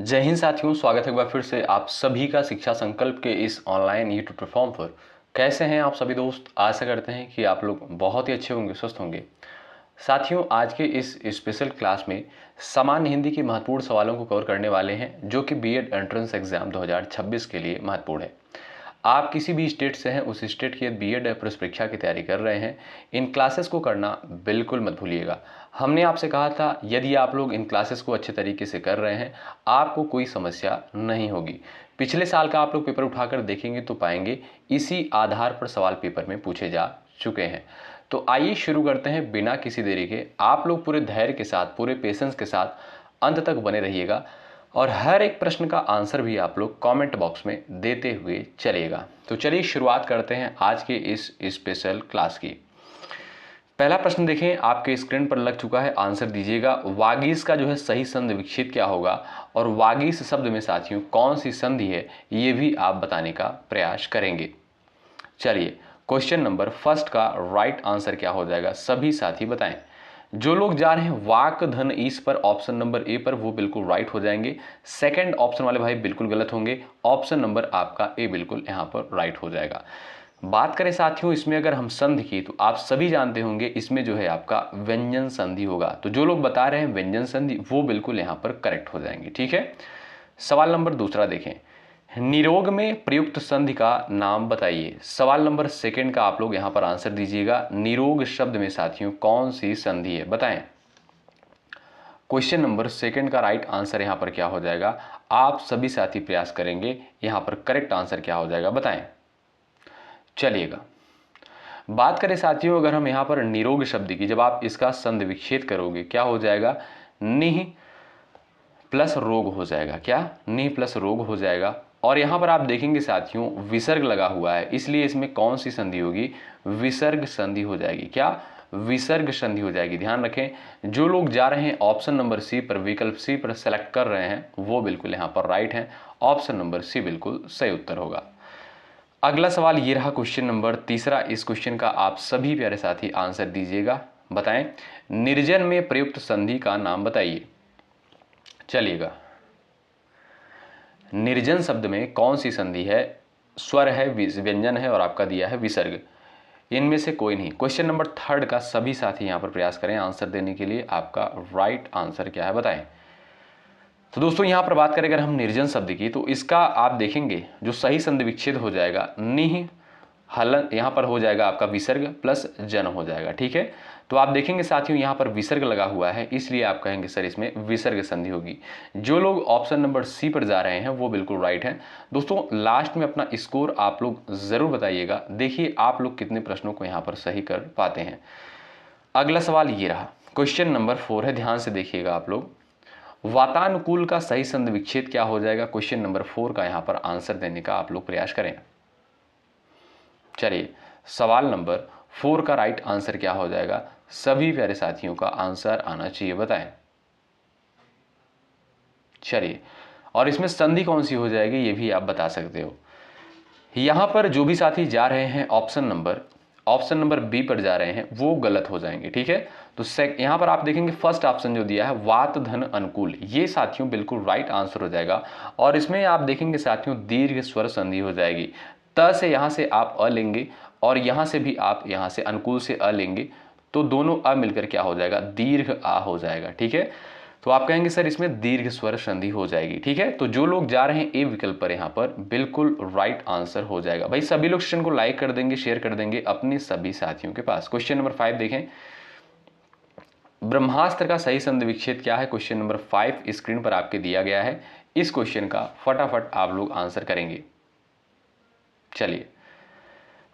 जय हिंद साथियों, स्वागत है एक बार फिर से आप सभी का शिक्षा संकल्प के इस ऑनलाइन यूट्यूब प्लेटफॉर्म पर। कैसे हैं आप सभी दोस्त? आशा करते हैं कि आप लोग बहुत ही अच्छे होंगे, स्वस्थ होंगे। साथियों, आज के इस स्पेशल क्लास में सामान्य हिंदी के महत्वपूर्ण सवालों को कवर करने वाले हैं जो कि बीएड एंट्रेंस एग्जाम 2026 के लिए महत्वपूर्ण है। आप किसी भी स्टेट से हैं, उस स्टेट की बीएड प्रवेश परीक्षा की तैयारी कर रहे हैं, इन क्लासेस को करना बिल्कुल मत भूलिएगा। हमने आपसे कहा था यदि आप लोग इन क्लासेस को अच्छे तरीके से कर रहे हैं आपको कोई समस्या नहीं होगी। पिछले साल का आप लोग पेपर उठाकर देखेंगे तो पाएंगे इसी आधार पर सवाल पेपर में पूछे जा चुके हैं। तो आइए शुरू करते हैं बिना किसी देरी के। आप लोग पूरे धैर्य के साथ, पूरे पेशेंस के साथ अंत तक बने रहिएगा और हर एक प्रश्न का आंसर भी आप लोग कमेंट बॉक्स में देते हुए चलिएगा। तो चलिए शुरुआत करते हैं आज के इस स्पेशल क्लास की। पहला प्रश्न देखें, आपके स्क्रीन पर लग चुका है, आंसर दीजिएगा। वागीश का जो है सही संधि विच्छेद क्या होगा और वागीश शब्द में साथियों कौन सी संधि है ये भी आप बताने का प्रयास करेंगे। चलिए, क्वेश्चन नंबर फर्स्ट का राइट आंसर क्या हो जाएगा, सभी साथी बताएं। जो लोग जा रहे हैं वाक धन ईस पर, ऑप्शन नंबर ए पर, वो बिल्कुल राइट हो जाएंगे। सेकंड ऑप्शन वाले भाई बिल्कुल गलत होंगे। ऑप्शन नंबर आपका ए बिल्कुल यहां पर राइट हो जाएगा। बात करें साथियों इसमें अगर हम संधि की, तो आप सभी जानते होंगे इसमें जो है आपका व्यंजन संधि होगा। तो जो लोग बता रहे हैं व्यंजन संधि वो बिल्कुल यहां पर करेक्ट हो जाएंगे। ठीक है, सवाल नंबर दूसरा देखें, निरोग में प्रयुक्त संधि का नाम बताइए। सवाल नंबर सेकंड का आप लोग यहां पर आंसर दीजिएगा। निरोग शब्द में साथियों कौन सी संधि है बताएं। क्वेश्चन नंबर सेकंड का राइट आंसर यहां पर क्या हो जाएगा, आप सभी साथी प्रयास करेंगे यहां पर करेक्ट आंसर क्या हो जाएगा बताएं। चलिएगा, बात करें साथियों अगर हम यहां पर निरोग शब्द की, जब आप इसका संधि विच्छेद करोगे क्या हो जाएगा, निह प्लस रोग हो जाएगा। क्या? निह प्लस रोग हो जाएगा। और यहां पर आप देखेंगे साथियों विसर्ग लगा हुआ है, इसलिए इसमें कौन सी संधि होगी, विसर्ग संधि हो जाएगी। क्या? विसर्ग संधि हो जाएगी। ध्यान रखें, जो लोग जा रहे हैं ऑप्शन नंबर सी पर, विकल्प सी पर सेलेक्ट कर रहे हैं वो बिल्कुल यहां पर राइट है। ऑप्शन नंबर सी बिल्कुल सही उत्तर होगा। अगला सवाल ये रहा क्वेश्चन नंबर तीसरा। इस क्वेश्चन का आप सभी प्यारे साथी आंसर दीजिएगा, बताएं। निर्जन में प्रयुक्त संधि का नाम बताइए। चलिएगा, निर्जन शब्द में कौन सी संधि है, स्वर है, व्यंजन है और आपका दिया है विसर्ग, इनमें से कोई नहीं। क्वेश्चन नंबर थर्ड का सभी साथी यहां पर प्रयास करें आंसर देने के लिए। आपका राइट आंसर क्या है बताएं। तो दोस्तों यहां पर बात करें अगर हम निर्जन शब्द की, तो इसका आप देखेंगे जो सही संधि विच्छेद हो जाएगा, निह हलन यहां पर हो जाएगा आपका विसर्ग प्लस जन हो जाएगा। ठीक है, तो आप देखेंगे साथियों यहां पर विसर्ग लगा हुआ है, इसलिए आप कहेंगे सर इसमें विसर्ग संधि होगी। जो लोग ऑप्शन नंबर सी पर जा रहे हैं वो बिल्कुल राइट है। दोस्तों लास्ट में अपना स्कोर आप लोग जरूर बताइएगा, देखिए आप लोग कितने प्रश्नों को यहां पर सही कर पाते हैं। अगला सवाल ये रहा, क्वेश्चन नंबर 4 है, ध्यान से देखिएगा आप लोग। वातानुकूल का सही संधि विच्छेद क्या हो जाएगा, क्वेश्चन नंबर 4 का यहां पर आंसर देने का आप लोग प्रयास करें। चलिए, सवाल नंबर 4 का राइट आंसर क्या हो जाएगा, सभी प्यारे साथियों का आंसर आना चाहिए, बताएं। चलिए, और इसमें संधि कौन सी हो जाएगी ये भी आप बता सकते हो। यहां पर जो भी साथी जा रहे हैं ऑप्शन नंबर बी पर जा रहे हैं वो गलत हो जाएंगे। ठीक है, तो यहां पर आप देखेंगे फर्स्ट ऑप्शन जो दिया है वात धन अनुकूल, ये साथियों बिल्कुल राइट आंसर हो जाएगा। और इसमें आप देखेंगे साथियों दीर्घ स्वर संधि हो जाएगी। त से यहां से आप अ लेंगे और यहां से भी आप यहां से अनुकूल से अ लेंगे, तो दोनों अ मिलकर क्या हो जाएगा, दीर्घ आ हो जाएगा। ठीक है, तो आप कहेंगे सर इसमें दीर्घ स्वर संधि हो जाएगी। ठीक है, तो जो लोग जा रहे हैं ए विकल्प पर यहां पर बिल्कुल राइट आंसर हो जाएगा। भाई सभी लोग सेशन को लाइक कर देंगे, शेयर कर देंगे अपने सभी साथियों के पास। क्वेश्चन नंबर 5 देखें, ब्रह्मास्त्र का सही संधि विच्छेद क्या है, क्वेश्चन नंबर 5 स्क्रीन पर आपके दिया गया है। इस क्वेश्चन का फटाफट आप लोग आंसर करेंगे। चलिए,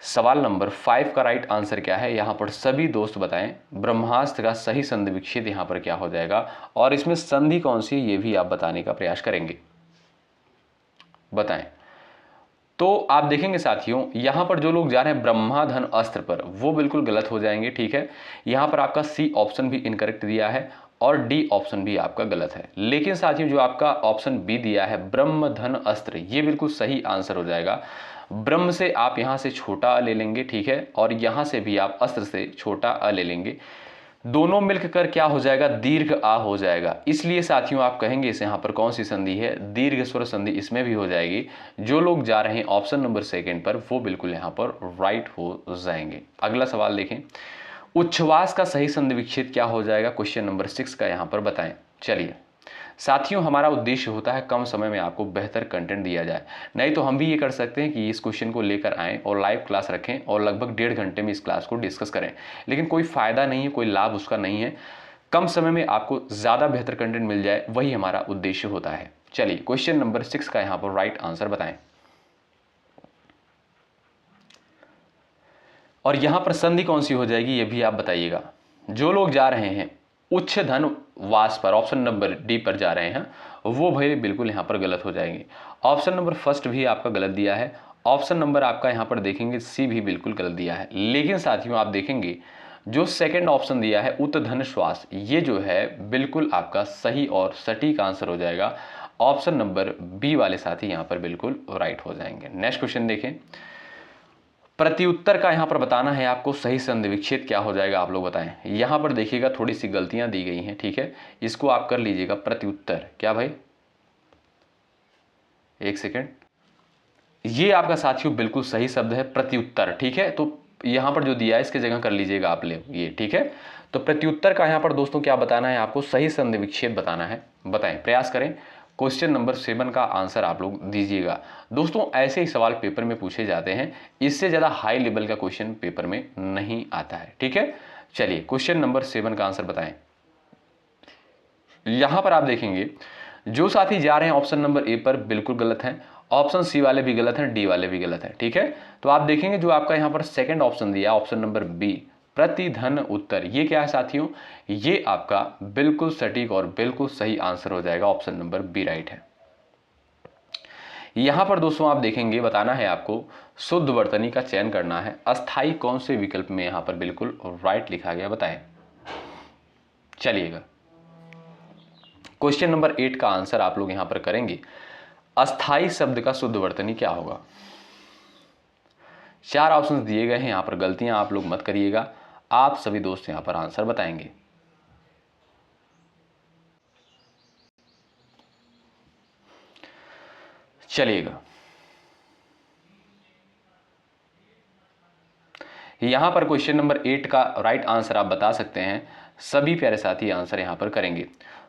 सवाल नंबर 5 का राइट आंसर क्या है, यहां पर सभी दोस्त बताएं। ब्रह्मास्त्र का सही संधि विच्छेद यहां पर क्या हो जाएगा और इसमें संधि कौन सी है ये भी आप बताने का प्रयास करेंगे, बताएं। तो आप देखेंगे साथियों यहां पर जो लोग जा रहे हैं ब्रह्माधन अस्त्र पर वो बिल्कुल गलत हो जाएंगे। ठीक है, यहां पर आपका सी ऑप्शन भी इनकरेक्ट दिया है और डी ऑप्शन भी आपका गलत है। लेकिन साथियों जो आपका ऑप्शन बी दिया है ब्रह्मधन अस्त्र, ये बिल्कुल सही आंसर हो जाएगा। ब्रह्म से आप यहां से छोटा अ ले लेंगे, ठीक है, और यहां से भी आप अस्त्र से छोटा अ ले लेंगे। दोनों मिलकर क्या हो जाएगा, दीर्घ आ हो जाएगा। इसलिए साथियों आप कहेंगे इस यहाँ पर कौन सी संधि है, दीर्घ स्वर संधि इसमें भी हो जाएगी। जो लोग जा रहे हैं ऑप्शन नंबर सेकंड पर वो बिल्कुल यहाँ पर राइट हो जाएंगे। अगला सवाल देखें, उच्छ्वास का सही संधि विच्छेद क्या हो जाएगा, क्वेश्चन नंबर 6 का यहाँ पर बताएं। चलिए साथियों, हमारा उद्देश्य होता है कम समय में आपको बेहतर कंटेंट दिया जाए। नहीं तो हम भी ये कर सकते हैं कि इस क्वेश्चन को लेकर आएँ और लाइव क्लास रखें और लगभग 1.5 घंटे में इस क्लास को डिस्कस करें, लेकिन कोई फ़ायदा नहीं है, कोई लाभ उसका नहीं है। कम समय में आपको ज़्यादा बेहतर कंटेंट मिल जाए, वही हमारा उद्देश्य होता है। चलिए क्वेश्चन नंबर 6 का यहाँ पर राइट आंसर बताएं। और यहाँ पर संधि कौन सी हो जाएगी ये भी आप बताइएगा। जो लोग जा रहे हैं उच्च धन वास पर, ऑप्शन नंबर डी पर जा रहे हैं, वो भाई बिल्कुल यहाँ पर गलत हो जाएंगे। ऑप्शन नंबर फर्स्ट भी आपका गलत दिया है। ऑप्शन नंबर आपका यहाँ पर देखेंगे सी भी बिल्कुल गलत दिया है। लेकिन साथियों आप देखेंगे जो सेकंड ऑप्शन दिया है उत धन श्वास, ये जो है बिल्कुल आपका सही और सटीक आंसर हो जाएगा। ऑप्शन नंबर बी वाले साथी यहाँ पर बिल्कुल राइट हो जाएंगे। नेक्स्ट क्वेश्चन देखें, प्रत्युत्तर का यहाँ पर बताना है आपको, सही संधि विच्छेद क्या हो जाएगा आप लोग बताएं। यहाँ पर देखिएगा थोड़ी सी गलतियां दी गई हैं, ठीक है, इसको आप कर लीजिएगा। प्रत्युत्तर क्या भाई, एक सेकेंड, ये आपका साथियों बिल्कुल सही शब्द है प्रत्युत्तर, ठीक है। तो यहाँ पर जो दिया है इसके जगह कर लीजिएगा आप ले ये, ठीक है। तो प्रत्युत्तर का यहाँ पर दोस्तों क्या बताना है आपको, सही संधि विच्छेद बताना है। बताएं, प्रयास करें। क्वेश्चन नंबर 7 का आंसर आप लोग दीजिएगा। दोस्तों ऐसे ही सवाल पेपर में पूछे जाते हैं, इससे ज़्यादा हाई लेवल का क्वेश्चन पेपर में नहीं आता है, ठीक है। चलिए क्वेश्चन नंबर 7 का आंसर बताएं। यहां पर आप देखेंगे जो साथी जा रहे हैं ऑप्शन नंबर ए पर बिल्कुल गलत हैं, ऑप्शन सी वाले भी गलत हैं, डी वाले भी गलत हैं, ठीक है। तो आप देखेंगे जो आपका यहां पर सेकंड ऑप्शन दिया, ऑप्शन नंबर बी प्रतिधन उत्तर, ये क्या है साथियों, ये आपका बिल्कुल सटीक और बिल्कुल सही आंसर हो जाएगा। ऑप्शन नंबर बी राइट है। यहां पर दोस्तों आप देखेंगे बताना है आपको, शुद्ध वर्तनी का चयन करना है। अस्थाई कौन से विकल्प में यहां पर बिल्कुल राइट लिखा गया, बताएं। चलिएगा क्वेश्चन नंबर 8 का आंसर आप लोग यहां पर करेंगे। अस्थाई शब्द का शुद्ध वर्तनी क्या होगा। 4 ऑप्शंस दिए गए हैं, यहां पर गलतियां आप लोग मत करिएगा। आप सभी दोस्त यहां पर आंसर बताएंगे। चलिएगा यहां पर क्वेश्चन नंबर 8 का राइट आंसर आप बता सकते हैं। सभी प्यारे साथी आंसर यहां पर करेंगे।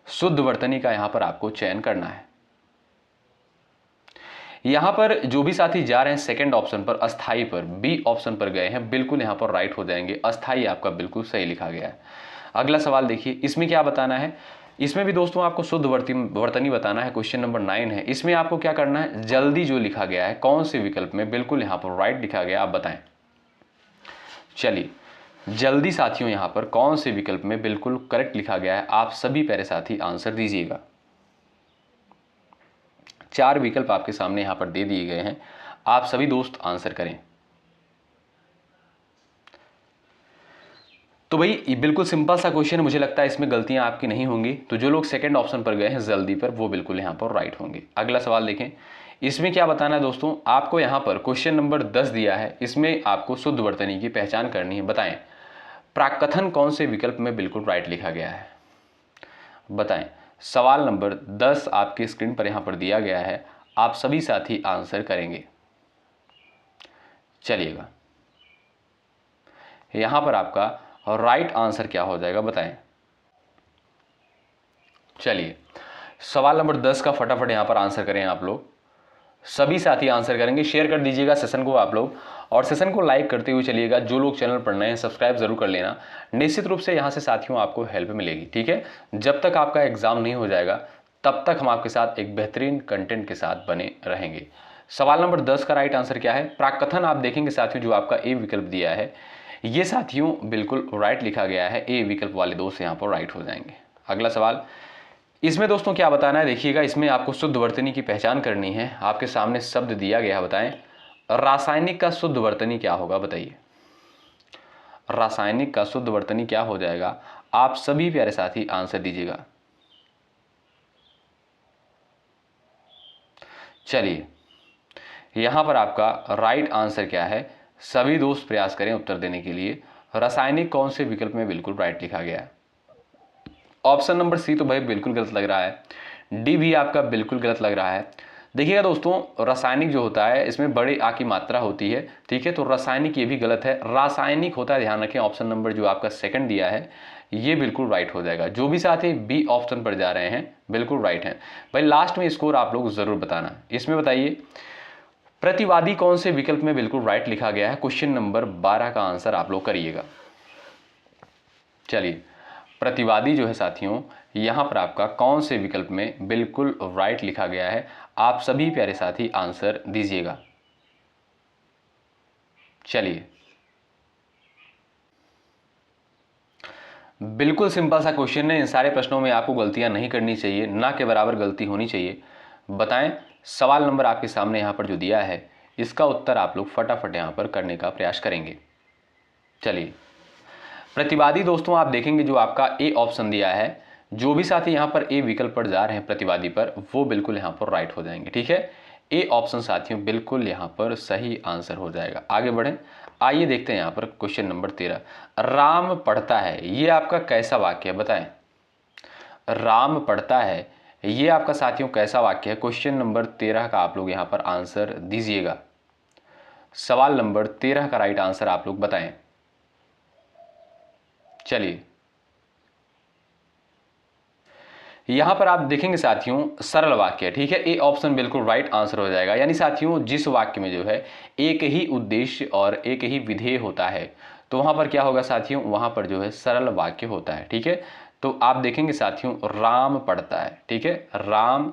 शुद्ध वर्तनी का यहां पर आपको चयन करना है। यहां पर जो भी साथी जा रहे हैं सेकंड ऑप्शन पर, अस्थाई पर, बी ऑप्शन पर गए हैं, बिल्कुल यहां पर राइट हो जाएंगे। अस्थाई आपका बिल्कुल सही लिखा गया है। अगला सवाल देखिए, इसमें क्या बताना है। इसमें भी दोस्तों आपको शुद्ध वर्तनी बताना है। क्वेश्चन नंबर 9 है। इसमें आपको क्या करना है, जल्दी जो लिखा गया है कौन से विकल्प में बिल्कुल यहां पर राइट लिखा गया, आप बताएं। चलिए जल्दी साथियों यहां पर कौन से विकल्प में बिल्कुल करेक्ट लिखा गया है, आप सभी प्यारे साथी आंसर दीजिएगा। 4 विकल्प आपके सामने यहां पर दे दिए गए हैं, आप सभी दोस्त आंसर करें। तो भाई ये बिल्कुल सिंपल सा क्वेश्चन है, मुझे लगता है इसमें गलतियां आपकी नहीं होंगी। तो जो लोग सेकंड ऑप्शन पर गए हैं जल्दी पर, वो बिल्कुल यहां पर राइट होंगे। अगला सवाल देखें, इसमें क्या बताना है दोस्तों आपको। यहां पर क्वेश्चन नंबर 10 दिया है, इसमें आपको शुद्ध वर्तनी की पहचान करनी है। बताएं प्राकथन कौन से विकल्प में बिल्कुल राइट लिखा गया है, बताएं। सवाल नंबर 10 आपके स्क्रीन पर यहां पर दिया गया है, आप सभी साथी आंसर करेंगे। चलिएगा यहां पर आपका राइट आंसर क्या हो जाएगा, बताएं। चलिए सवाल नंबर 10 का फटाफट यहां पर आंसर करें आप लोग। सभी साथी आंसर करेंगे। शेयर कर दीजिएगा सेशन को आप लोग, और सेशन को लाइक करते हुए चलिएगा। जो लोग चैनल पर नए हैं सब्सक्राइब जरूर कर लेना। निश्चित रूप से यहां से साथियों आपको हेल्प मिलेगी, ठीक है। जब तक आपका एग्जाम नहीं हो जाएगा तब तक हम आपके साथ एक बेहतरीन कंटेंट के साथ बने रहेंगे। सवाल नंबर 10 का राइट आंसर क्या है, प्राकथन। आप देखेंगे साथियों जो आपका ए विकल्प दिया है, ये साथियों बिल्कुल राइट लिखा गया है। ए विकल्प वाले दोस्त यहाँ पर राइट हो जाएंगे। अगला सवाल, इसमें दोस्तों क्या बताना है, देखिएगा। इसमें आपको शुद्ध वर्तनी की पहचान करनी है। आपके सामने शब्द दिया गया, बताएं रासायनिक का शुद्ध वर्तनी क्या होगा, बताइए। रासायनिक का शुद्ध वर्तनी क्या हो जाएगा, आप सभी प्यारे साथी आंसर दीजिएगा। चलिए यहां पर आपका राइट आंसर क्या है, सभी दोस्त प्रयास करें उत्तर देने के लिए। रासायनिक कौन से विकल्प में बिल्कुल राइट लिखा गया है? ऑप्शन नंबर सी तो भाई बिल्कुल गलत लग रहा है, डी भी आपका बिल्कुल गलत लग रहा है। देखिएगा दोस्तों, रासायनिक जो होता है इसमें बड़े आ की मात्रा होती है, ठीक है, तो रासायनिक ये भी गलत है, रासायनिक होता है, ध्यान रखें। ऑप्शन नंबर जो आपका सेकंड दिया है ये बिल्कुल राइट हो जाएगा। जो भी साथी बी ऑप्शन पर जा रहे हैं बिल्कुल राइट है। भाई लास्ट में स्कोर आप लोग जरूर बताना। इसमें बताइए प्रतिवादी कौन से विकल्प में बिल्कुल राइट लिखा गया है? क्वेश्चन नंबर 12 का आंसर आप लोग करिएगा। चलिए, प्रतिवादी जो है साथियों यहां पर आपका कौन से विकल्प में बिल्कुल राइट लिखा गया है? आप सभी प्यारे साथी आंसर दीजिएगा। चलिए, बिल्कुल सिंपल सा क्वेश्चन है, इन सारे प्रश्नों में आपको गलतियां नहीं करनी चाहिए, ना के बराबर गलती होनी चाहिए। बताएं, सवाल नंबर आपके सामने यहां पर जो दिया है इसका उत्तर आप लोग फटाफट यहां पर करने का प्रयास करेंगे। चलिए, प्रतिवादी दोस्तों आप देखेंगे जो आपका ए ऑप्शन दिया है, जो भी साथी यहां पर ए विकल्प पर जा रहे हैं प्रतिवादी पर, वो बिल्कुल यहां पर राइट हो जाएंगे, ठीक है। ए ऑप्शन साथियों बिल्कुल यहां पर सही आंसर हो जाएगा। आगे बढ़ें, आइए देखते हैं यहां पर क्वेश्चन नंबर 13। राम पढ़ता है, ये आपका कैसा वाक्य है? बताएं, राम पढ़ता है ये आपका साथियों कैसा वाक्य है? क्वेश्चन नंबर 13 का आप लोग यहां पर आंसर दीजिएगा। सवाल नंबर 13 का राइट आंसर आप लोग बताएं। चलिए, यहां पर आप देखेंगे साथियों सरल वाक्य है, ठीक है, ए ऑप्शन बिल्कुल राइट आंसर हो जाएगा। यानी साथियों जिस वाक्य में जो है एक ही उद्देश्य और एक ही विधेय होता है तो वहां पर क्या होगा साथियों? वहां पर जो है सरल वाक्य होता है, ठीक है। तो आप देखेंगे साथियों राम पढ़ता है, ठीक है, राम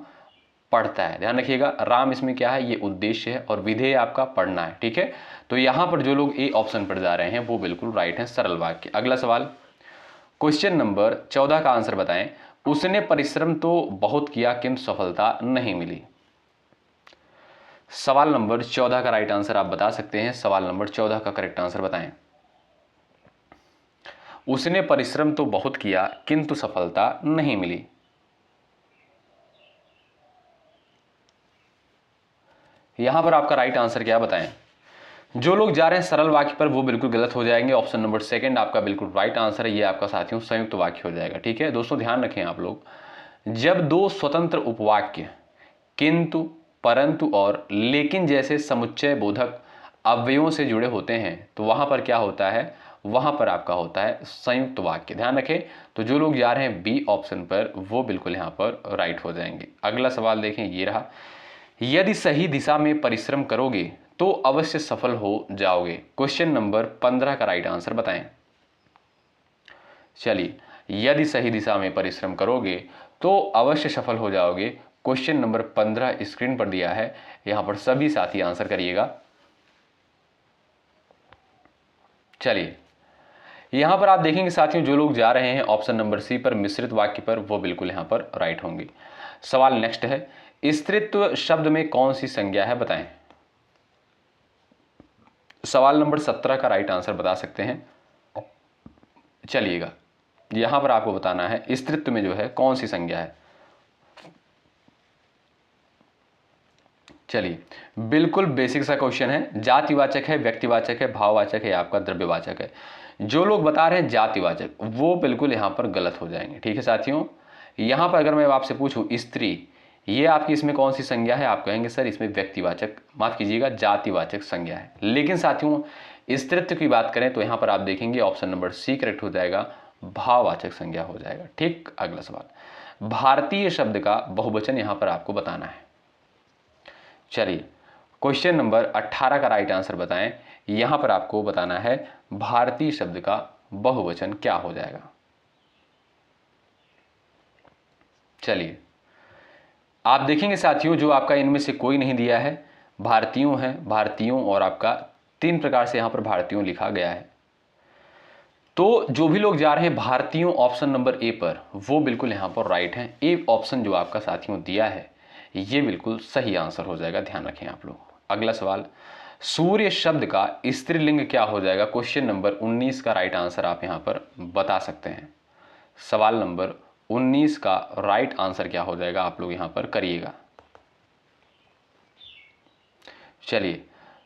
पढ़ता है, ध्यान रखिएगा, राम इसमें क्या है? ये उद्देश्य है और विधेय आपका पढ़ना है, ठीक है। तो यहां पर जो लोग ए ऑप्शन पर जा रहे हैं वो बिल्कुल राइट है, सरल वाक्य। अगला सवाल, क्वेश्चन नंबर 14 का आंसर बताएं। उसने परिश्रम तो बहुत किया किंतु सफलता नहीं मिली। सवाल नंबर 14 का राइट आंसर आप बता सकते हैं। सवाल नंबर 14 का करेक्ट आंसर बताएं। उसने परिश्रम तो बहुत किया किंतु सफलता नहीं मिली। यहां पर आपका राइट आंसर क्या बताएं? जो लोग जा रहे हैं सरल वाक्य पर वो बिल्कुल गलत हो जाएंगे। ऑप्शन नंबर सेकंड आपका बिल्कुल राइट आंसर है, ये आपका साथियों संयुक्त वाक्य हो जाएगा, ठीक है। दोस्तों ध्यान रखें आप लोग, जब दो स्वतंत्र उपवाक्य किंतु, परंतु और लेकिन जैसे समुच्चय बोधक अवयवों से जुड़े होते हैं तो वहां पर क्या होता है? वहां पर आपका होता है संयुक्त वाक्य। ध्यान रखें, तो जो लोग जा रहे हैं बी ऑप्शन पर वो बिल्कुल यहां पर राइट हो जाएंगे। अगला सवाल देखें, ये रहा, यदि सही दिशा में परिश्रम करोगे तो अवश्य सफल हो जाओगे। क्वेश्चन नंबर 15 का राइट आंसर बताएं। चलिए, यदि सही दिशा में परिश्रम करोगे तो अवश्य सफल हो जाओगे। क्वेश्चन नंबर 15 स्क्रीन पर दिया है, यहां पर सभी साथी आंसर करिएगा। चलिए, यहां पर आप देखेंगे साथियों जो लोग जा रहे हैं ऑप्शन नंबर सी पर मिश्रित वाक्य पर वो बिल्कुल यहां पर राइट होंगे। सवाल नेक्स्ट है, स्त्रीत्व शब्द में कौन सी संज्ञा है? बताएं। सवाल नंबर 17 का राइट आंसर बता सकते हैं। चलिएगा, यहां पर आपको बताना है स्त्रीत्व में जो है कौन सी संज्ञा है। चलिए, बिल्कुल बेसिक सा क्वेश्चन है। जातिवाचक है, व्यक्तिवाचक है, भाववाचक है, आपका द्रव्यवाचक है। जो लोग बता रहे हैं जातिवाचक वो बिल्कुल यहां पर गलत हो जाएंगे, ठीक है साथियों। यहां पर अगर मैं आपसे पूछूं स्त्री, ये आपकी इसमें कौन सी संज्ञा है? आप कहेंगे सर इसमें व्यक्तिवाचक, माफ कीजिएगा जातिवाचक संज्ञा है। लेकिन साथियों स्त्रीत्व की बात करें तो यहां पर आप देखेंगे ऑप्शन नंबर सी करेक्ट हो जाएगा, भाववाचक संज्ञा हो जाएगा, ठीक। अगला सवाल, भारतीय शब्द का बहुवचन यहां पर आपको बताना है। चलिए, क्वेश्चन नंबर 18 का राइट आंसर बताएं। यहां पर आपको बताना है भारतीय शब्द का बहुवचन क्या हो जाएगा। चलिए, आप देखेंगे साथियों जो आपका इनमें से कोई नहीं दिया है, भारतीयों है, भारतीयों और आपका 3 प्रकार से यहां पर भारतीयों लिखा गया है। तो जो भी लोग जा रहे हैं भारतीयों ऑप्शन नंबर ए पर वो बिल्कुल यहां पर राइट है। ए ऑप्शन जो आपका साथियों दिया है ये बिल्कुल सही आंसर हो जाएगा, ध्यान रखें आप लोग। अगला सवाल, सूर्य शब्द का स्त्रीलिंग क्या हो जाएगा? क्वेश्चन नंबर 19 का राइट आंसर आप यहां पर बता सकते हैं। सवाल नंबर 19 का राइट आंसर क्या हो जाएगा आप लोग यहां पर करिएगा। चलिए,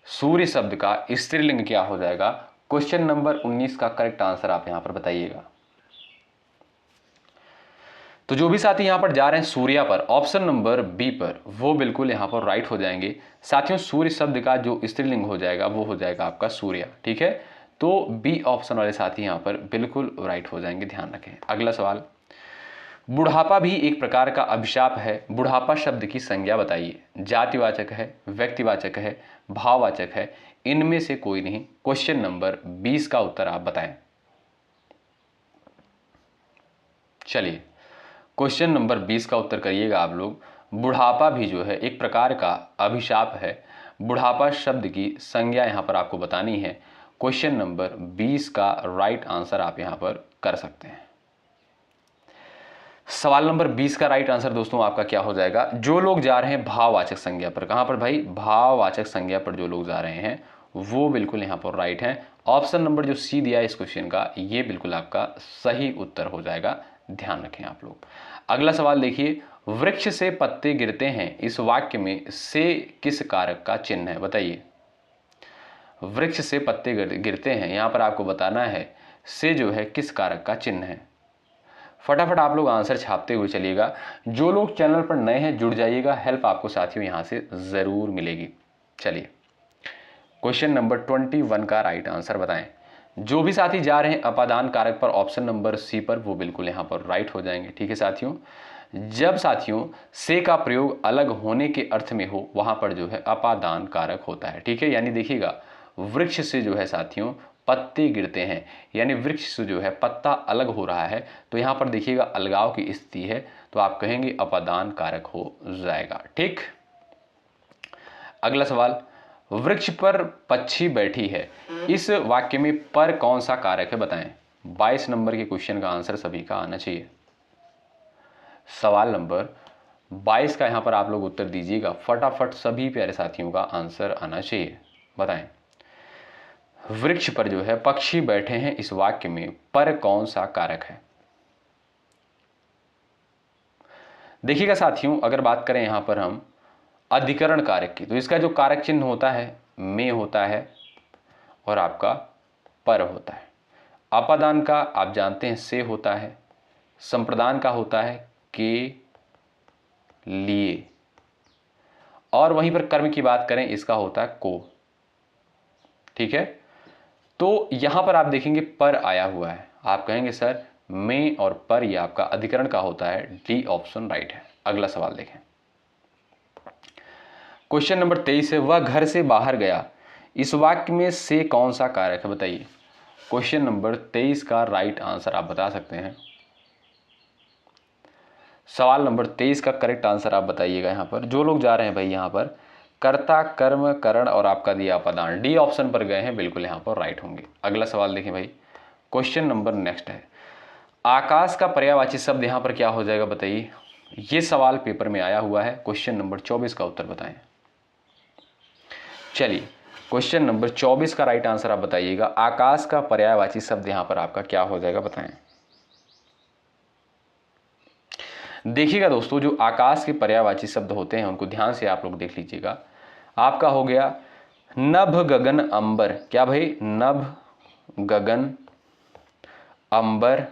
सूर्य शब्द का स्त्रीलिंग क्या हो जाएगा? क्वेश्चन नंबर 19 का करेक्ट आंसर आप यहां पर बताइएगा। तो जो भी साथी यहां पर जा रहे हैं सूर्या पर, ऑप्शन नंबर बी पर, वो बिल्कुल यहां पर राइट हो जाएंगे। साथियों सूर्य शब्द का जो स्त्रीलिंग हो जाएगा वो हो जाएगा आपका सूर्या, ठीक है। तो बी ऑप्शन वाले साथी यहां पर बिल्कुल राइट हो जाएंगे, ध्यान रखें। अगला सवाल, बुढ़ापा भी एक प्रकार का अभिशाप है, बुढ़ापा शब्द की संज्ञा बताइए। जातिवाचक है, व्यक्तिवाचक है, भाववाचक है, इनमें से कोई नहीं। क्वेश्चन नंबर 20 का उत्तर आप बताएं। चलिए क्वेश्चन नंबर 20 का उत्तर करिएगा आप लोग। बुढ़ापा भी जो है एक प्रकार का अभिशाप है, बुढ़ापा शब्द की संज्ञा यहां पर आपको बतानी है। क्वेश्चन नंबर 20 का राइट आंसर आप यहां पर कर सकते हैं। सवाल नंबर 20 का राइट आंसर दोस्तों आपका क्या हो जाएगा? जो लोग जा रहे हैं भाववाचक संज्ञा पर, कहां पर भाई? भाववाचक संज्ञा पर जो लोग जा रहे हैं वो बिल्कुल यहां पर राइट हैं। ऑप्शन नंबर जो सी दिया है इस क्वेश्चन का, ये बिल्कुल आपका सही उत्तर हो जाएगा, ध्यान रखें आप लोग। अगला सवाल देखिए, वृक्ष से पत्ते गिरते हैं, इस वाक्य में से किस कारक का चिन्ह है? बताइए। वृक्ष से पत्ते गिरते हैं, यहां पर आपको बताना है से जो है किस कारक का चिन्ह है। फटाफट आप लोग आंसर छापते हुए चलिएगा। जो लोग चैनल पर नए हैं जुड़ जाइएगा, हेल्प आपको साथियों यहां से जरूर मिलेगी। चलिए क्वेश्चन नंबर 21 का राइट आंसर बताएं। जो भी साथी जा रहे हैं अपादान कारक पर, ऑप्शन नंबर सी पर, वो बिल्कुल यहां पर राइट हो जाएंगे, ठीक है साथियों। जब साथियों से का प्रयोग अलग होने के अर्थ में हो, वहां पर जो है अपादान कारक होता है, ठीक है। यानी देखिएगा, वृक्ष से जो है साथियों पत्ते गिरते हैं, यानी वृक्ष से जो है पत्ता अलग हो रहा है, तो यहां पर देखिएगा अलगाव की स्थिति है, तो आप कहेंगे अपादान कारक हो जाएगा, ठीक। अगला सवाल, वृक्ष पर पक्षी बैठी है, इस वाक्य में पर कौन सा कारक है? बताएं। 22 नंबर के क्वेश्चन का आंसर सभी का आना चाहिए। सवाल नंबर 22 का यहां पर आप लोग उत्तर दीजिएगा, फटाफट सभी प्यारे साथियों का आंसर आना चाहिए। बताएं, वृक्ष पर जो है पक्षी बैठे हैं, इस वाक्य में पर कौन सा कारक है? देखिएगा साथियों, अगर बात करें यहां पर हम अधिकरण कारक की, तो इसका जो कारक चिन्ह होता है में होता है और आपका पर होता है। अपादान का आप जानते हैं से होता है, संप्रदान का होता है के लिए, और वहीं पर कर्म की बात करें इसका होता है को, ठीक है। तो यहां पर आप देखेंगे पर आया हुआ है, आप कहेंगे सर में और पर, ये आपका अधिकरण का होता है, डी ऑप्शन राइट है। अगला सवाल देखें, क्वेश्चन नंबर 23 है, वह घर से बाहर गया, इस वाक्य में से कौन सा कारक है? बताइए। क्वेश्चन नंबर 23 का राइट आंसर आप बता सकते हैं। सवाल नंबर 23 का करेक्ट आंसर आप बताइएगा। यहां पर जो लोग जा रहे हैं भाई, यहां पर कर्ता कर्म करण और आपका दिया अपादान, डी ऑप्शन पर गए हैं, बिल्कुल यहां पर राइट होंगे। अगला सवाल देखें भाई, क्वेश्चन नंबर नेक्स्ट है, आकाश का पर्यायवाची शब्द यहां पर क्या हो जाएगा? बताइए। यह सवाल पेपर में आया हुआ है, क्वेश्चन नंबर 24 का उत्तर बताएं। चलिए क्वेश्चन नंबर 24 का राइट आंसर आप बताइएगा, आकाश का पर्यायवाची शब्द यहां पर आपका क्या हो जाएगा? बताएं। देखिएगा दोस्तों, जो आकाश के पर्यायवाची शब्द होते हैं उनको ध्यान से आप लोग देख लीजिएगा। आपका हो गया नभ गगन अंबर, क्या भाई? नभ गगन अंबर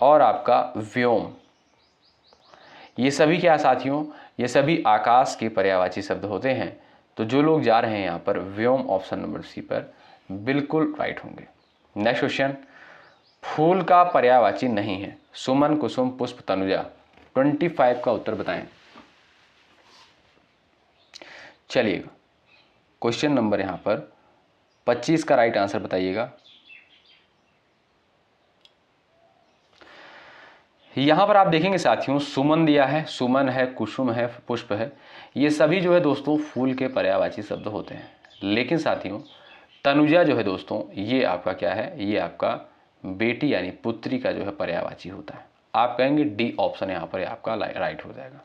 और आपका व्योम, ये सभी क्या साथियों? ये सभी आकाश के पर्यायवाची शब्द होते हैं। तो जो लोग जा रहे हैं यहां पर व्योम ऑप्शन नंबर सी पर, बिल्कुल राइट होंगे। नेक्स्ट क्वेश्चन, फूल का पर्यायवाची नहीं है, सुमन कुसुम पुष्प तनुजा, 25 का उत्तर बताएं। चलिए क्वेश्चन नंबर यहां पर 25 का राइट आंसर बताइएगा। यहां पर आप देखेंगे साथियों, सुमन दिया है, सुमन है, कुसुम है, पुष्प है, ये सभी जो है दोस्तों फूल के पर्यायवाची शब्द होते हैं। लेकिन साथियों तनुजा जो है दोस्तों, ये आपका क्या है? ये आपका बेटी यानी पुत्री का जो है पर्यायवाची होता है। आप कहेंगे डी ऑप्शन यहां पर आपका राइट हो जाएगा।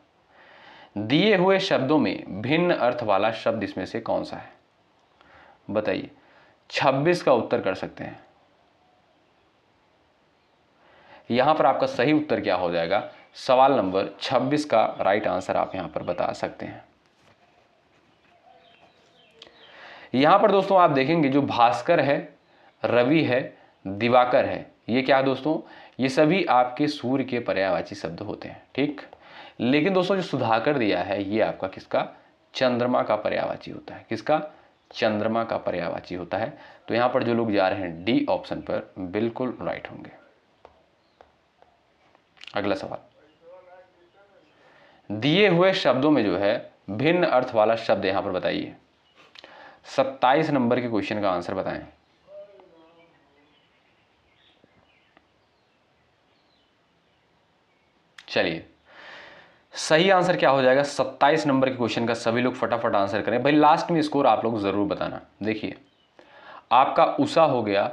दिए हुए शब्दों में भिन्न अर्थ वाला शब्द इसमें से कौन सा है? बताइए। 26 का उत्तर कर सकते हैं। यहां पर आपका सही उत्तर क्या हो जाएगा? सवाल नंबर 26 का राइट आंसर आप यहां पर बता सकते हैं। यहाँ पर दोस्तों आप देखेंगे जो भास्कर है, रवि है, दिवाकर है, ये क्या है दोस्तों, ये सभी आपके सूर्य के पर्यायवाची शब्द होते हैं। ठीक, लेकिन दोस्तों जो सुधाकर दिया है ये आपका किसका, चंद्रमा का पर्यायवाची होता है। किसका, चंद्रमा का पर्यायवाची होता है। तो यहाँ पर जो लोग जा रहे हैं डी ऑप्शन पर बिल्कुल राइट होंगे। अगला सवाल, दिए हुए शब्दों में जो है भिन्न अर्थ वाला शब्द यहां पर बताइए। 27 नंबर के क्वेश्चन का आंसर बताएं। चलिए, सही आंसर क्या हो जाएगा 27 नंबर के क्वेश्चन का? सभी लोग फटाफट आंसर करें भाई, लास्ट में स्कोर आप लोग जरूर बताना। देखिए, आपका उषा हो गया,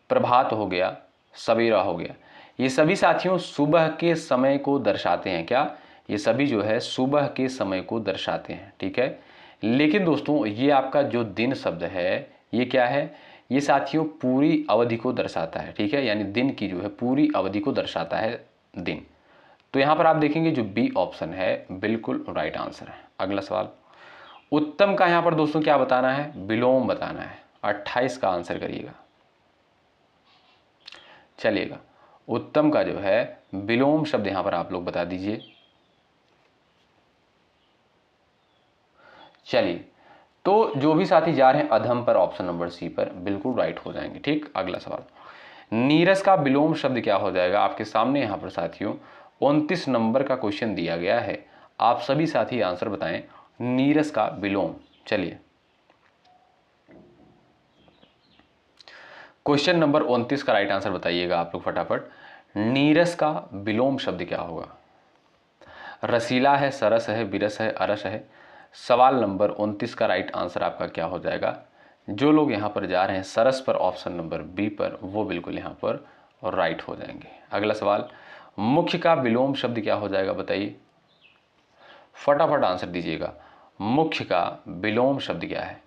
प्रभात हो गया, सवेरा हो गया, ये सभी साथियों सुबह के समय को दर्शाते हैं। क्या, ये सभी जो है सुबह के समय को दर्शाते हैं। ठीक है, लेकिन दोस्तों ये आपका जो दिन शब्द है ये क्या है, ये साथियों पूरी अवधि को दर्शाता है। ठीक है, यानी दिन की जो है पूरी अवधि को दर्शाता है दिन। तो यहां पर आप देखेंगे जो बी ऑप्शन है बिल्कुल राइट आंसर है। अगला सवाल, उत्तम का यहां पर दोस्तों क्या बताना है, विलोम बताना है। 28 का आंसर करिएगा। चलिएगा, उत्तम का जो है विलोम शब्द यहां पर आप लोग बता दीजिए। चलिए, तो जो भी साथी जा रहे हैं अधम पर, ऑप्शन नंबर सी पर बिल्कुल राइट हो जाएंगे। ठीक, अगला सवाल, नीरस का विलोम शब्द क्या हो जाएगा? आपके सामने यहां पर साथियों 29 नंबर का क्वेश्चन दिया गया है, आप सभी साथी आंसर बताएं नीरस का विलोम। चलिए, क्वेश्चन नंबर 29 का राइट आंसर बताइएगा आप लोग फटाफट। नीरस का विलोम शब्द क्या होगा? रसीला है, सरस है, विरस है, अरस है। सवाल नंबर 29 का राइट आंसर आपका क्या हो जाएगा? जो लोग यहाँ पर जा रहे हैं सरस पर, ऑप्शन नंबर बी पर, वो बिल्कुल यहाँ पर राइट हो जाएंगे। अगला सवाल, मुख्य का विलोम शब्द क्या हो जाएगा बताइए, फटाफट आंसर दीजिएगा। मुख्य का विलोम शब्द क्या है?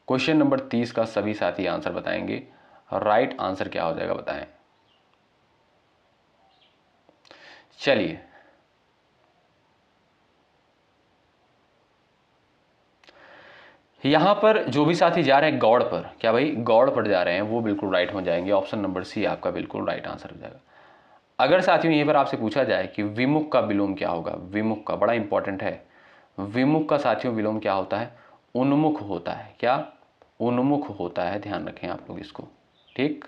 क्वेश्चन नंबर 30 का सभी साथी आंसर बताएंगे, राइट आंसर क्या हो जाएगा बताएं। चलिए, यहां पर जो भी साथी जा रहे हैं गौड़ पर, क्या भाई गौड़ पर जा रहे हैं, वो बिल्कुल राइट हो जाएंगे। ऑप्शन नंबर सी आपका बिल्कुल राइट आंसर हो जाएगा। अगर साथियों यहीं पर आपसे पूछा जाए कि विमुख का विलोम क्या होगा, विमुख का बड़ा इंपॉर्टेंट है, विमुख का साथियों विलोम क्या होता है? उन्मुख होता है। क्या, उन्मुख होता है, ध्यान रखें आप लोग इसको। ठीक,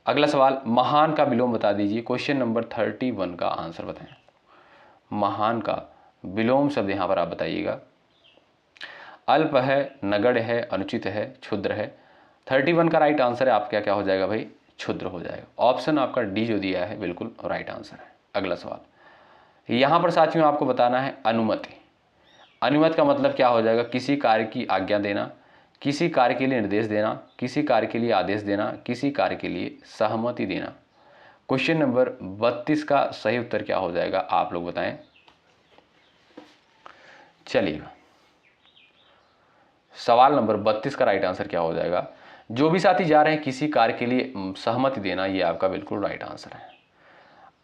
अगला सवाल, महान का विलोम बता दीजिए। क्वेश्चन नंबर 31 का आंसर बताएं। महान का विलोम शब्द यहां पर आप बताइएगा। अल्प है, नगण्य है, अनुचित है, क्षुद्र है। 31 का राइट आंसर है आपका क्या हो जाएगा भाई? क्षुद्र हो जाएगा। ऑप्शन आपका डी जो दिया है बिल्कुल राइट आंसर है। अगला सवाल, यहां पर साथियों आपको बताना है अनुमति। अनुमति का मतलब क्या हो जाएगा? किसी कार्य की आज्ञा देना, किसी कार्य के लिए निर्देश देना, किसी कार्य के लिए आदेश देना, किसी कार्य के लिए सहमति देना। क्वेश्चन नंबर 32 का सही उत्तर क्या हो जाएगा आप लोग बताएं। चलिए, सवाल नंबर 32 का राइट आंसर क्या हो जाएगा? जो भी साथी जा रहे हैं किसी कार्य के लिए सहमति देना, ये आपका बिल्कुल राइट आंसर है।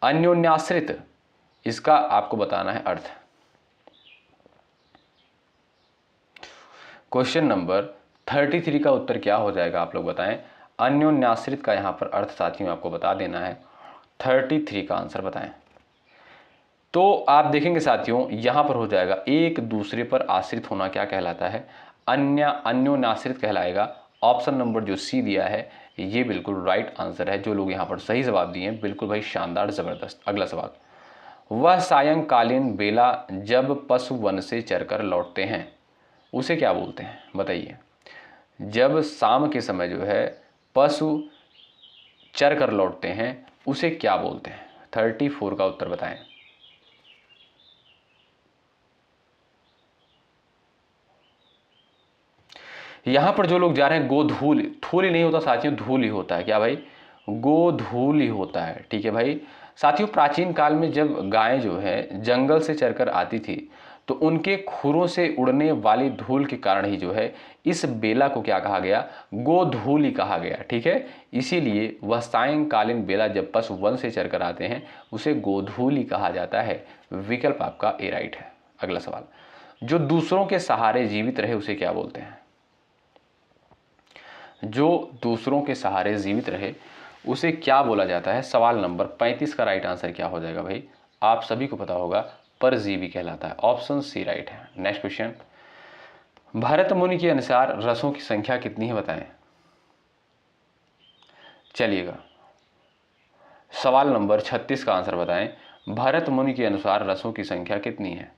अन्योन्याश्रित, इसका आपको बताना है अर्थ। क्वेश्चन नंबर 33 का उत्तर क्या हो जाएगा आप लोग बताएं। अन्योन्याश्रित का यहां पर अर्थ साथियों आपको बता देना है। 33 का आंसर बताएं। तो आप देखेंगे साथियों यहां पर हो जाएगा एक दूसरे पर आश्रित होना क्या कहलाता है? अन्योन्याश्रित कहलाएगा। ऑप्शन नंबर जो सी दिया है ये बिल्कुल राइट आंसर है। जो लोग यहां पर सही जवाब दिए हैं बिल्कुल भाई शानदार, जबरदस्त। अगला सवाल, वह सायंकालीन बेला जब पशु वन से चरकर लौटते हैं उसे क्या बोलते हैं बताइए। जब शाम के समय जो है पशु चर कर लौटते हैं उसे क्या बोलते हैं? 34 का उत्तर बताएं। यहां पर जो लोग जा रहे हैं गोधूल, धूल ही नहीं होता साथियों, धूल ही होता है। क्या भाई? गोधूल ही होता है। ठीक है भाई। साथियों प्राचीन काल में जब गायें जो है जंगल से चरकर आती थी तो उनके खुरों से उड़ने वाली धूल के कारण ही जो है इस बेला को क्या कहा गया? गोधूल ही कहा गया। ठीक है, इसीलिए वह सायंकालीन बेला जब पशु वन से चरकर आते हैं उसे गोधूल ही कहा जाता है। विकल्प आपका ए राइट है। अगला सवाल, जो दूसरों के सहारे जीवित रहे उसे क्या बोलते हैं? जो दूसरों के सहारे जीवित रहे उसे क्या बोला जाता है? सवाल नंबर 35 का राइट आंसर क्या हो जाएगा भाई? आप सभी को पता होगा, परजीवी कहलाता है। ऑप्शन सी राइट है। नेक्स्ट क्वेश्चन, भरत मुनि के अनुसार रसों की संख्या कितनी है बताएं? चलिएगा, सवाल नंबर 36 का आंसर बताएं। भरत मुनि के अनुसार रसों की संख्या कितनी है?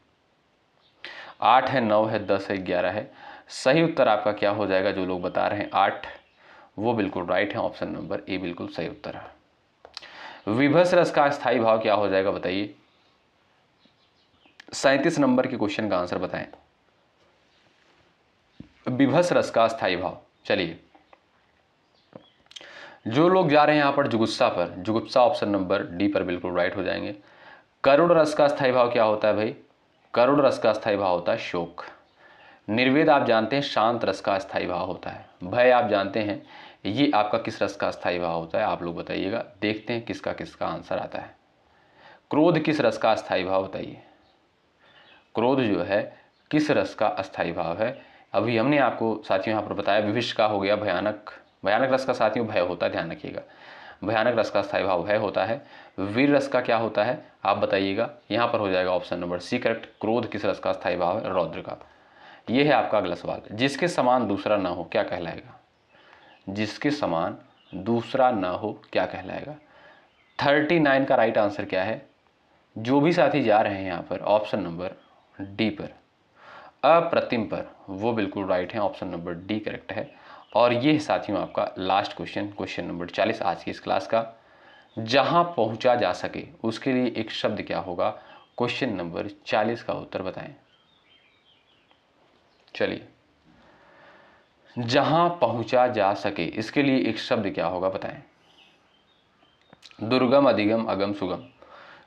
8 है, 9 है, 10 है, 11 है। सही उत्तर आपका क्या हो जाएगा? जो लोग बता रहे हैं 8, वो बिल्कुल राइट है। ऑप्शन नंबर ए बिल्कुल सही उत्तर है। विभस रस का स्थायी भाव क्या हो जाएगा बताइए? 37 नंबर के क्वेश्चन का आंसर बताएं। विभस रस का स्थायी भाव। चलिए, जो लोग जा रहे हैं यहां पर जुगुप्सा पर, जुगुप्सा ऑप्शन नंबर डी पर बिल्कुल राइट हो जाएंगे। करुण रस का स्थायी भाव क्या होता है भाई? करुण रस का स्थायी भाव होता है शोक। निर्वेद आप जानते हैं शांत रस का स्थायी भाव होता है। भय आप जानते हैं, ये आपका किस रस का स्थायी भाव होता है? आप लोग बताइएगा, देखते हैं किसका किसका आंसर आता है। क्रोध किस रस का स्थायी भाव बताइए? क्रोध जो है किस रस का अस्थायी भाव है? अभी हमने आपको साथियों यहाँ पर बताया, विभिष का हो गया भयानक। भयानक रस का साथियों भय होता है, ध्यान रखिएगा। भयानक रस का स्थायी भाव भय होता है। वीर रस का क्या होता है आप बताइएगा? यहाँ पर हो जाएगा ऑप्शन नंबर सी करेक्ट। क्रोध किस रस का स्थायी भाव है? रौद्र का। यह है आपका अगला सवाल, जिसके समान दूसरा ना हो क्या कहलाएगा? जिसके समान दूसरा ना हो क्या कहलाएगा? 39 का राइट आंसर क्या है? जो भी साथी जा रहे हैं यहाँ पर ऑप्शन नंबर डी पर, अप्रतिम पर, वो बिल्कुल राइट है। ऑप्शन नंबर डी करेक्ट है। और ये साथियों आपका लास्ट क्वेश्चन, क्वेश्चन नंबर 40 आज की इस क्लास का। जहां पहुंचा जा सके उसके लिए एक शब्द क्या होगा? क्वेश्चन नंबर 40 का उत्तर बताएं। चलिए, जहां पहुंचा जा सके इसके लिए एक शब्द क्या होगा बताएं? दुर्गम, अधिगम, अगम, सुगम।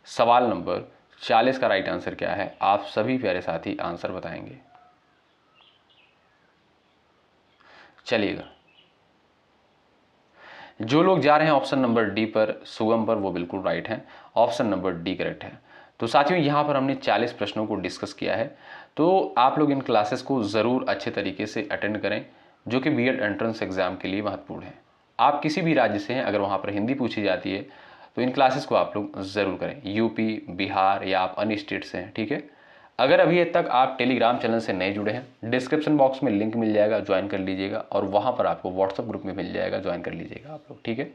सवाल नंबर 40 का राइट आंसर क्या है? आप सभी प्यारे साथी आंसर बताएंगे। चलिएगा, जो लोग जा रहे हैं ऑप्शन नंबर डी पर, सुगम पर, वो बिल्कुल राइट हैं। ऑप्शन नंबर डी करेक्ट है। तो साथियों यहाँ पर हमने 40 प्रश्नों को डिस्कस किया है। तो आप लोग इन क्लासेस को ज़रूर अच्छे तरीके से अटेंड करें, जो कि बीएड एंट्रेंस एग्जाम के लिए महत्वपूर्ण है। आप किसी भी राज्य से हैं, अगर वहाँ पर हिंदी पूछी जाती है तो इन क्लासेस को आप लोग ज़रूर करें। यूपी, बिहार या आप अन्य स्टेट से हैं, ठीक है। अगर अभी तक आप टेलीग्राम चैनल से नए जुड़े हैं, डिस्क्रिप्शन बॉक्स में लिंक मिल जाएगा, ज्वाइन कर लीजिएगा। और वहाँ पर आपको व्हाट्सएप ग्रुप में मिल जाएगा, ज्वाइन कर लीजिएगा आप लोग, ठीक है।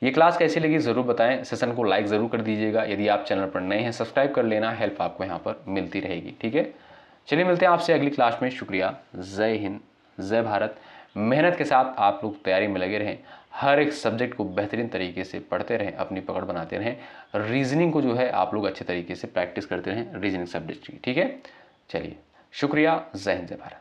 ये क्लास कैसी लगी ज़रूर बताएं। सेशन को लाइक ज़रूर कर दीजिएगा। यदि आप चैनल पर नए हैं सब्सक्राइब कर लेना, हेल्प आपको यहाँ पर मिलती रहेगी, ठीक है। चलिए, मिलते हैं आपसे अगली क्लास में। शुक्रिया। जय हिंद, जय भारत। मेहनत के साथ आप लोग तैयारी में लगे रहें, हर एक सब्जेक्ट को बेहतरीन तरीके से पढ़ते रहें, अपनी पकड़ बनाते रहें। रीजनिंग को जो है आप लोग अच्छे तरीके से प्रैक्टिस करते रहें, रीजनिंग सब्जेक्ट की, ठीक है। चलिए, शुक्रिया। जय हिंद, जय भारत।